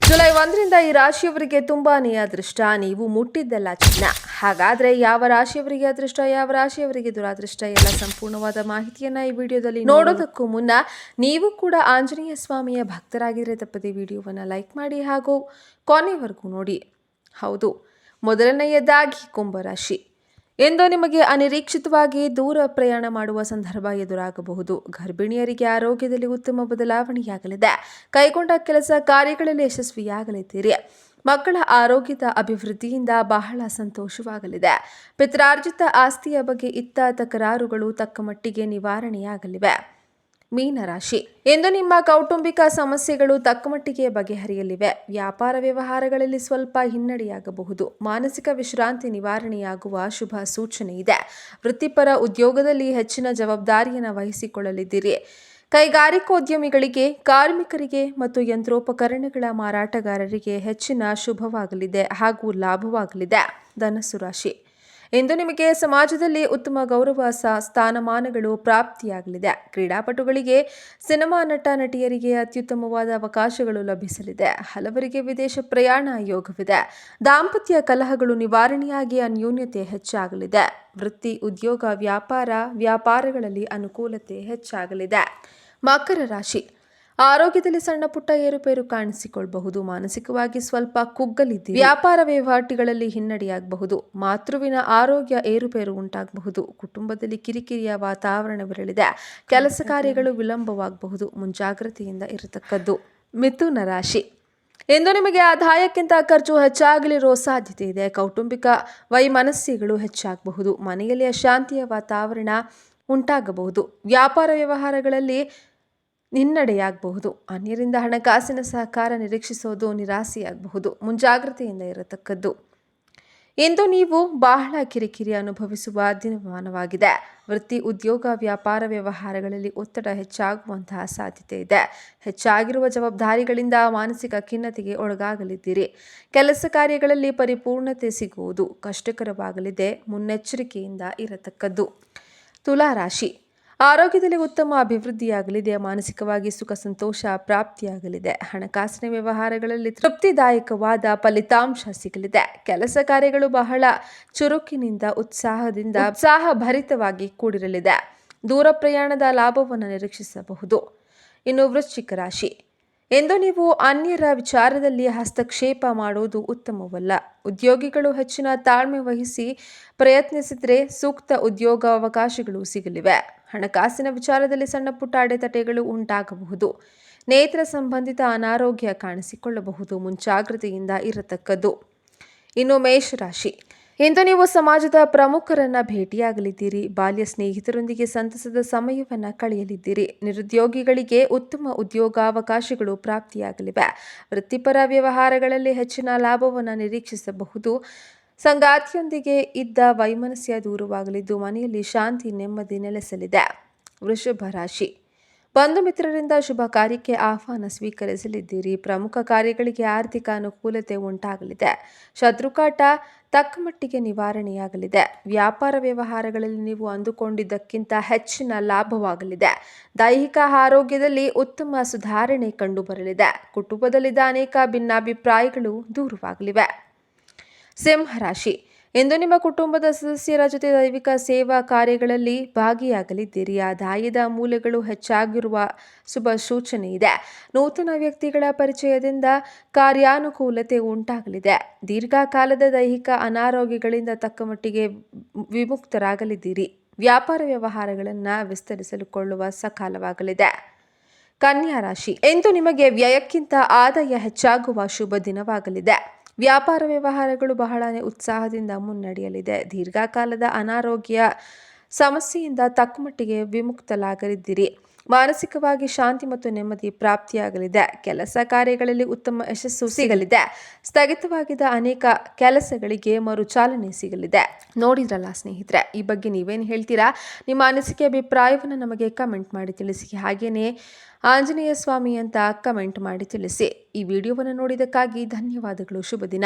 July 1ರಿಂದ ಈ ರಾಶಿಯವರಿಗೆ ತುಂಬಾನೇ ಅದೃಷ್ಟ. ನೀವು ಮುಟ್ಟಿದ್ದೆಲ್ಲ ಚಿನ್ನ. ಹಾಗಾದ್ರೆ ಯಾವ ರಾಶಿಯವರಿಗೆ ಅದೃಷ್ಟ, ಯಾವ ರಾಶಿಯವರಿಗೆ ದುರಾದೃಷ್ಟ ಎಲ್ಲ ಸಂಪೂರ್ಣವಾದ ಮಾಹಿತಿಯನ್ನ ಈ ವಿಡಿಯೋದಲ್ಲಿ ನೋಡೋದಕ್ಕೂ ಮುನ್ನ ನೀವು ಕೂಡ ಆಂಜನೇಯ ಸ್ವಾಮಿಯ ಭಕ್ತರಾಗಿದ್ರೆ ತಪ್ಪದೆ ವಿಡಿಯೋವನ್ನ ಲೈಕ್ ಮಾಡಿ ಹಾಗೂ ಕೊನೆವರೆಗೂ ನೋಡಿ. ಹೌದು, ಮೊದಲನೆಯದಾಗಿ ಕುಂಭರಾಶಿ. ಎಂದು ನಿಮಗೆ ಅನಿರೀಕ್ಷಿತವಾಗಿ ದೂರ ಪ್ರಯಾಣ ಮಾಡುವ ಸಂದರ್ಭ ಎದುರಾಗಬಹುದು. ಗರ್ಭಿಣಿಯರಿಗೆ ಆರೋಗ್ಯದಲ್ಲಿ ಉತ್ತಮ ಬದಲಾವಣೆಯಾಗಲಿದೆ. ಕೈಗೊಂಡ ಕೆಲಸ ಕಾರ್ಯಗಳಲ್ಲಿ ಯಶಸ್ವಿಯಾಗಲಿದ್ದೀರಿ. ಮಕ್ಕಳ ಆರೋಗ್ಯದ ಅಭಿವೃದ್ಧಿಯಿಂದ ಬಹಳ ಸಂತೋಷವಾಗಲಿದೆ. ಪಿತ್ರಾರ್ಜಿತ ಆಸ್ತಿಯ ಬಗ್ಗೆ ಇತ್ತ ತಕರಾರುಗಳು ತಕ್ಕ ಮಟ್ಟಿಗೆ ನಿವಾರಣೆಯಾಗಲಿವೆ. ಮೀನರಾಶಿ. ಎಂದು ನಿಮ್ಮ ಕೌಟುಂಬಿಕ ಸಮಸ್ಯೆಗಳು ತಕ್ಕಮಟ್ಟಿಗೆ ಬಗೆಹರಿಯಲಿವೆ. ವ್ಯಾಪಾರ ವ್ಯವಹಾರಗಳಲ್ಲಿ ಸ್ವಲ್ಪ ಹಿನ್ನಡೆಯಾಗಬಹುದು. ಮಾನಸಿಕ ವಿಶ್ರಾಂತಿ ನಿವಾರಣೆಯಾಗುವ ಶುಭ ಸೂಚನೆ ಇದೆ. ವೃತ್ತಿಪರ ಉದ್ಯೋಗದಲ್ಲಿ ಹೆಚ್ಚಿನ ಜವಾಬ್ದಾರಿಯನ್ನು ವಹಿಸಿಕೊಳ್ಳಲಿದ್ದೀರಿ. ಕೈಗಾರಿಕೋದ್ಯಮಿಗಳಿಗೆ, ಕಾರ್ಮಿಕರಿಗೆ ಮತ್ತು ಯಂತ್ರೋಪಕರಣಗಳ ಮಾರಾಟಗಾರರಿಗೆ ಹೆಚ್ಚಿನ ಶುಭವಾಗಲಿದೆ ಹಾಗೂ ಲಾಭವಾಗಲಿದೆ. ಧನಸ್ಸು ರಾಶಿ. ಇಂದು ನಿಮಗೆ ಸಮಾಜದಲ್ಲಿ ಉತ್ತಮ ಗೌರವ ಸ್ಥಾನಮಾನಗಳು ಪ್ರಾಪ್ತಿಯಾಗಲಿದೆ. ಕ್ರೀಡಾಪಟುಗಳಿಗೆ, ಸಿನಿಮಾ ನಟ ನಟಿಯರಿಗೆ ಅತ್ಯುತ್ತಮವಾದ ಅವಕಾಶಗಳು ಲಭಿಸಲಿದೆ. ಹಲವರಿಗೆ ವಿದೇಶ ಪ್ರಯಾಣ ಯೋಗವಿದೆ. ದಾಂಪತ್ಯ ಕಲಹಗಳು ನಿವಾರಣೆಯಾಗಿ ಅನ್ಯೋನ್ಯತೆ ಹೆಚ್ಚಾಗಲಿದೆ. ವೃತ್ತಿ, ಉದ್ಯೋಗ, ವ್ಯಾಪಾರಗಳಲ್ಲಿ ಅನುಕೂಲತೆ ಹೆಚ್ಚಾಗಲಿದೆ. ಮಕರ ರಾಶಿ. ಆರೋಗ್ಯದಲ್ಲಿ ಸಣ್ಣ ಪುಟ್ಟ ಏರುಪೇರು ಕಾಣಿಸಿಕೊಳ್ಳಬಹುದು. ಮಾನಸಿಕವಾಗಿ ಸ್ವಲ್ಪ ಕುಗ್ಗಲಿದ್ದೀರಿ. ವ್ಯಾಪಾರ ವಹಿವಾಟುಗಳಲ್ಲಿ ಹಿನ್ನಡೆಯಾಗಬಹುದು. ಮಾತೃವಿನ ಆರೋಗ್ಯ ಏರುಪೇರು ಉಂಟಾಗಬಹುದು. ಕುಟುಂಬದಲ್ಲಿ ಕಿರಿಕಿರಿಯ ವಾತಾವರಣವಿರಲಿದೆ. ಕೆಲಸ ಕಾರ್ಯಗಳು ವಿಳಂಬವಾಗಬಹುದು. ಮುಂಜಾಗ್ರತೆಯಿಂದ ಇರತಕ್ಕದ್ದು. ಮಿಥುನ ರಾಶಿ. ಎಂದು ನಿಮಗೆ ಆದಾಯಕ್ಕಿಂತ ಖರ್ಚು ಹೆಚ್ಚಾಗಲಿರೋ ಸಾಧ್ಯತೆ ಇದೆ. ಕೌಟುಂಬಿಕ ವೈಮನಸ್ಯಗಳು ಹೆಚ್ಚಾಗಬಹುದು. ಮನೆಯಲ್ಲಿ ಅಶಾಂತಿಯ ವಾತಾವರಣ ಉಂಟಾಗಬಹುದು. ವ್ಯಾಪಾರ ವ್ಯವಹಾರಗಳಲ್ಲಿ ಹಿನ್ನಡೆಯಾಗಬಹುದು. ಅನ್ಯರಿಂದ ಹಣಕಾಸಿನ ಸಹಕಾರ ನಿರೀಕ್ಷಿಸೋದು ನಿರಾಸೆಯಾಗಬಹುದು. ಮುಂಜಾಗ್ರತೆಯಿಂದ ಇರತಕ್ಕದ್ದು. ಇಂದು ನೀವು ಬಹಳ ಕಿರಿಕಿರಿ ಅನುಭವಿಸುವ ದಿನಮಾನವಾಗಿದೆ. ವೃತ್ತಿ, ಉದ್ಯೋಗ, ವ್ಯಾಪಾರ ವ್ಯವಹಾರಗಳಲ್ಲಿ ಒತ್ತಡ ಹೆಚ್ಚಾಗುವಂತಹ ಸಾಧ್ಯತೆ ಇದೆ. ಹೆಚ್ಚಾಗಿರುವ ಜವಾಬ್ದಾರಿಗಳಿಂದ ಮಾನಸಿಕ ಖಿನ್ನತೆಗೆ ಒಳಗಾಗಲಿದ್ದೀರಿ. ಕೆಲಸ ಕಾರ್ಯಗಳಲ್ಲಿ ಪರಿಪೂರ್ಣತೆ ಸಿಗುವುದು ಕಷ್ಟಕರವಾಗಲಿದೆ. ಮುನ್ನೆಚ್ಚರಿಕೆಯಿಂದ ಇರತಕ್ಕದ್ದು. ತುಲಾ ರಾಶಿ. ಆರೋಗ್ಯದಲ್ಲಿ ಉತ್ತಮ ಅಭಿವೃದ್ಧಿಯಾಗಲಿದೆ. ಮಾನಸಿಕವಾಗಿ ಸುಖ ಸಂತೋಷ ಪ್ರಾಪ್ತಿಯಾಗಲಿದೆ. ಹಣಕಾಸಿನ ವ್ಯವಹಾರಗಳಲ್ಲಿ ತೃಪ್ತಿದಾಯಕವಾದ ಫಲಿತಾಂಶ ಸಿಗಲಿದೆ. ಕೆಲಸ ಕಾರ್ಯಗಳು ಬಹಳ ಚುರುಕಿನಿಂದ ಉತ್ಸಾಹಭರಿತವಾಗಿ ಕೂಡಿರಲಿದೆ. ದೂರ ಪ್ರಯಾಣದ ಲಾಭವನ್ನು ನಿರೀಕ್ಷಿಸಬಹುದು. ಇನ್ನು ವೃಶ್ಚಿಕ ರಾಶಿ. ಎಂದು ನೀವು ಅನ್ಯರ ವಿಚಾರದಲ್ಲಿ ಹಸ್ತಕ್ಷೇಪ ಮಾಡುವುದು ಉತ್ತಮವಲ್ಲ. ಉದ್ಯೋಗಿಗಳು ಹೆಚ್ಚಿನ ತಾಳ್ಮೆ ವಹಿಸಿ ಪ್ರಯತ್ನಿಸಿದರೆ ಸೂಕ್ತ ಉದ್ಯೋಗ ಅವಕಾಶಗಳು ಸಿಗಲಿವೆ. ಹಣಕಾಸಿನ ವಿಚಾರದಲ್ಲಿ ಸಣ್ಣ ಪುಟ್ಟ ಅಡೆತಡೆಗಳು ಉಂಟಾಗಬಹುದು. ನೇತ್ರ ಸಂಬಂಧಿತ ಅನಾರೋಗ್ಯ ಕಾಣಿಸಿಕೊಳ್ಳಬಹುದು. ಮುಂಜಾಗ್ರತೆಯಿಂದ ಇರತಕ್ಕದ್ದು. ಇನ್ನು ಮೇಷರಾಶಿ. ಇಂದು ನೀವು ಸಮಾಜದ ಪ್ರಮುಖರನ್ನ ಭೇಟಿಯಾಗಲಿದ್ದೀರಿ. ಬಾಲ್ಯ ಸ್ನೇಹಿತರೊಂದಿಗೆ ಸಂತಸದ ಸಮಯವನ್ನು ಕಳೆಯಲಿದ್ದೀರಿ. ನಿರುದ್ಯೋಗಿಗಳಿಗೆ ಉತ್ತಮ ಉದ್ಯೋಗಾವಕಾಶಗಳು ಪ್ರಾಪ್ತಿಯಾಗಲಿವೆ. ವೃತ್ತಿಪರ ವ್ಯವಹಾರಗಳಲ್ಲಿ ಹೆಚ್ಚಿನ ಲಾಭವನ್ನು ನಿರೀಕ್ಷಿಸಬಹುದು. ಸಂಗಾತಿಯೊಂದಿಗೆ ಇದ್ದ ವೈಮನಸ್ಯ ದೂರವಾಗಲಿದ್ದು ಮನೆಯಲ್ಲಿ ಶಾಂತಿ ನೆಮ್ಮದಿ ನೆಲೆಸಲಿದೆ. ವೃಷಭ ರಾಶಿ. ಬಂಧು ಮಿತ್ರರಿಂದ ಶುಭ ಕಾರ್ಯಕ್ಕೆ ಆಹ್ವಾನ ಸ್ವೀಕರಿಸಲಿದ್ದೀರಿ. ಪ್ರಮುಖ ಕಾರ್ಯಗಳಿಗೆ ಆರ್ಥಿಕ ಅನುಕೂಲತೆ ಉಂಟಾಗಲಿದೆ. ಶತ್ರುಕಾಟ ತಕ್ಕಮಟ್ಟಿಗೆ ನಿವಾರಣೆಯಾಗಲಿದೆ. ವ್ಯಾಪಾರ ವ್ಯವಹಾರಗಳಲ್ಲಿ ನೀವು ಅಂದುಕೊಂಡಿದ್ದಕ್ಕಿಂತ ಹೆಚ್ಚಿನ ಲಾಭವಾಗಲಿದೆ. ದೈಹಿಕ ಆರೋಗ್ಯದಲ್ಲಿ ಉತ್ತಮ ಸುಧಾರಣೆ ಕಂಡುಬರಲಿದೆ. ಕುಟುಂಬದಲ್ಲಿದ್ದ ಅನೇಕ ಭಿನ್ನಾಭಿಪ್ರಾಯಗಳು ದೂರವಾಗಲಿವೆ. ಸಿಂಹರಾಶಿ. ಇಂದು ನಿಮ್ಮ ಕುಟುಂಬದ ಸದಸ್ಯರ ಜೊತೆ ದೈವಿಕ ಸೇವಾ ಕಾರ್ಯಗಳಲ್ಲಿ ಭಾಗಿಯಾಗಲಿದ್ದೀರಿ. ಆದಾಯದ ಮೂಲಗಳು ಹೆಚ್ಚಾಗಿರುವ ಶುಭ ಸೂಚನೆ ಇದೆ. ನೂತನ ವ್ಯಕ್ತಿಗಳ ಪರಿಚಯದಿಂದ ಕಾರ್ಯಾನುಕೂಲತೆ ಉಂಟಾಗಲಿದೆ. ದೀರ್ಘಕಾಲದ ದೈಹಿಕ ಅನಾರೋಗ್ಯಗಳಿಂದ ತಕ್ಕಮಟ್ಟಿಗೆ ವಿಮುಕ್ತರಾಗಲಿದ್ದೀರಿ. ವ್ಯಾಪಾರ ವ್ಯವಹಾರಗಳನ್ನು ವಿಸ್ತರಿಸಿಕೊಳ್ಳುವ ಸಕಾಲವಾಗಲಿದೆ. ಕನ್ಯಾ ರಾಶಿ. ಇಂದು ನಿಮಗೆ ವ್ಯಯಕ್ಕಿಂತ ಆದಾಯ ಹೆಚ್ಚಾಗುವ ಶುಭ ದಿನವಾಗಲಿದೆ. ವ್ಯಾಪಾರ ವ್ಯವಹಾರಗಳು ಬಹಳ ಉತ್ಸಾಹದಿಂದ ಮುನ್ನಡೆಯಲಿದೆ. ದೀರ್ಘಕಾಲದ ಅನಾರೋಗ್ಯ ಸಮಸ್ಯೆಯಿಂದ ತಕ್ಕಮಟ್ಟಿಗೆ ವಿಮುಕ್ತರಾಗಲಿದ್ದೀರಿ. ಮಾನಸಿಕವಾಗಿ ಶಾಂತಿ ಮತ್ತು ನೆಮ್ಮದಿ ಪ್ರಾಪ್ತಿಯಾಗಲಿದೆ. ಕೆಲಸ ಕಾರ್ಯಗಳಲ್ಲಿ ಉತ್ತಮ ಯಶಸ್ಸು ಸಿಗಲಿದೆ. ಸ್ಥಗಿತವಾಗಿದ್ದ ಅನೇಕ ಕೆಲಸಗಳಿಗೆ ಮರುಚಾಲನೆ ಸಿಗಲಿದೆ. ನೋಡಿದ್ರಲ್ಲ ಸ್ನೇಹಿತರೆ, ಈ ಬಗ್ಗೆ ನೀವೇನು ಹೇಳ್ತೀರಾ? ನಿಮ್ಮ ಅನಿಸಿಕೆ ಅಭಿಪ್ರಾಯವನ್ನು ನಮಗೆ ಕಮೆಂಟ್ ಮಾಡಿ ತಿಳಿಸಿ. ಹಾಗೆಯೇ ಆಂಜನೇಯ ಸ್ವಾಮಿ ಅಂತ ಕಮೆಂಟ್ ಮಾಡಿ ತಿಳಿಸಿ. ಈ ವಿಡಿಯೋವನ್ನು ನೋಡಿದ್ದಕ್ಕಾಗಿ ಧನ್ಯವಾದಗಳು. ಶುಭ ದಿನ.